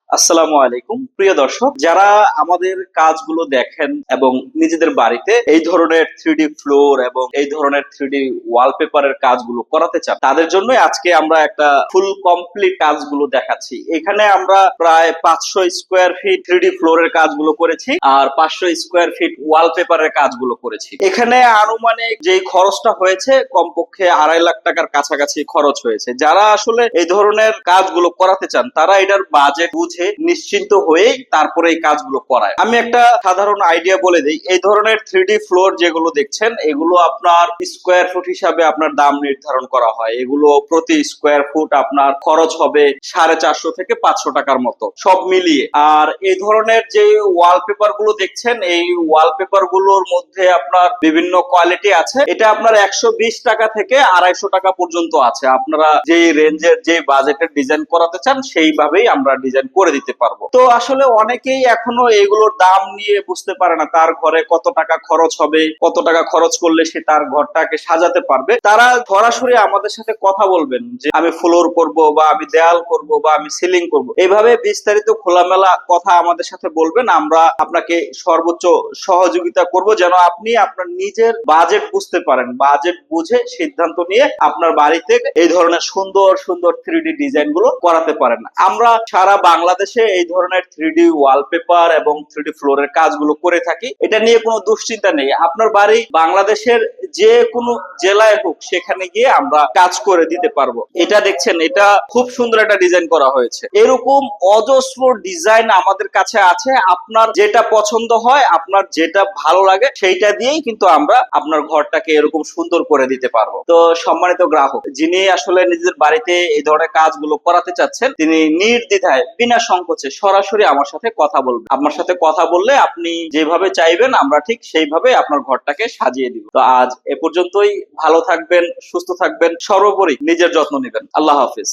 আসসালামু আলাইকুম প্রিয় দর্শক, যারা আমাদের কাজগুলো দেখেন এবং নিজেদের বাড়িতে এই ধরনের 3D ফ্লোর এবং এই ধরনের 3D ওয়ালপেপারের কাজগুলো করাতে চান, তাদের জন্য আজকে আমরা একটা ফুল কমপ্লিট কাজগুলো দেখাচ্ছি। এখানে আমরা প্রায় 500 স্কোয়ার ফিট 3D ফ্লোরের কাজগুলো করেছি আর 500 স্কোয়ার ফিট ওয়ালপেপারের কাজগুলো করেছি। এখানে আনুমানিক যে খরচটা হয়েছে কমপক্ষে 2.5 লাখ টাকার কাছাকাছি খরচ হয়েছে। যারা আসলে এই ধরনের কাজগুলো করাতে চান তারা এটার বাজেট বুঝে নিশ্চিন্ত হয়েই তারপরে এই কাজগুলো করায়। আমি একটা সাধারণ আইডিয়া বলে দিই। এই ধরনের 3D ফ্লোর যেগুলো দেখছেন এগুলো আপনার স্কোয়ার ফুট হিসাবে আপনার দাম নির্ধারণ করা হয়। এগুলো প্রতি স্কোয়ার ফুট আপনার খরচ হবে 450 থেকে 500 টাকার মতো সব মিলিয়ে। আর এই ধরনের যে ওয়ালপেপার গুলো দেখছেন এই ওয়ালপেপার গুলোর মধ্যে আপনার বিভিন্ন কোয়ালিটি আছে। এটা আপনার 120 টাকা থেকে 250 টাকা পর্যন্ত আছে। আপনারা যে রেঞ্জের যে বাজেটের ডিজাইন করাতে চান সেইভাবেই আমরা ডিজাইন করে দিতে পারবো। তো আসলে অনেকেই এখনো এগুলোর দাম নিয়ে বুঝতে পারে না, তার ঘরে কত টাকা খরচ হবে, কত টাকা খরচ করলে সে তার ঘরটাকে সাজাতে পারবে। তারা সরাসরি আমাদের সাথে কথা বলবেন যে আমি ফ্লোর করব বা আমি দেয়াল করব বা আমি সিলিং করব, এইভাবে বিস্তারিত খোলামেলা কথা আমাদের সাথে বলবেন। আমরা আপনাকে সর্বোচ্চ সহযোগিতা করব যেন আপনি আপনার নিজের বাজেট বুঝতে পারেন, বাজেট বুঝে সিদ্ধান্ত নিয়ে আপনার বাড়িতে এই ধরনের সুন্দর সুন্দর 3D ডিজাইন গুলো করাতে পারেন। আমরা সারা বাংলাদেশে এই ধরনের 3D ওয়ালপেপার এবং 3D ফ্লোরের কাজগুলো করে থাকি। এটা নিয়ে কোনো দুশ্চিন্তা নেই। আপনার বাড়ি বাংলাদেশের যে কোনো জেলায় হোক সেখানে গিয়ে আমরা কাজ করে দিতে পারবো। এটা দেখছেন, এটা খুব সুন্দর একটা ডিজাইন করা হয়েছে। এরকম অজস্র ডিজাইন আমাদের কাছে আছে। আপনার যেটা পছন্দ হয়, আপনার যেটা ভালো লাগে সেইটা দিয়েই কিন্তু আমরা আপনার ঘরটাকে এরকম সুন্দর করে দিতে পারবো। তো সম্মানিত গ্রাহক, যিনি আসলে নিজের বাড়িতে এই ধরনের কাজগুলো করাতে চাচ্ছেন তিনি নির্দ্বিধায় বিনা সংকোচে সরাসরি আমার সাথে কথা বলবেন। আমার সাথে কথা বললে আপনি যেভাবে চাইবেন আমরা ঠিক সেইভাবে আপনার ঘরটাকে সাজিয়ে দিব। তো আজ এ পর্যন্তই। ভালো থাকবেন, সুস্থ থাকবেন, সর্বোপরি নিজের যত্ন নেবেন। আল্লাহ হাফিজ।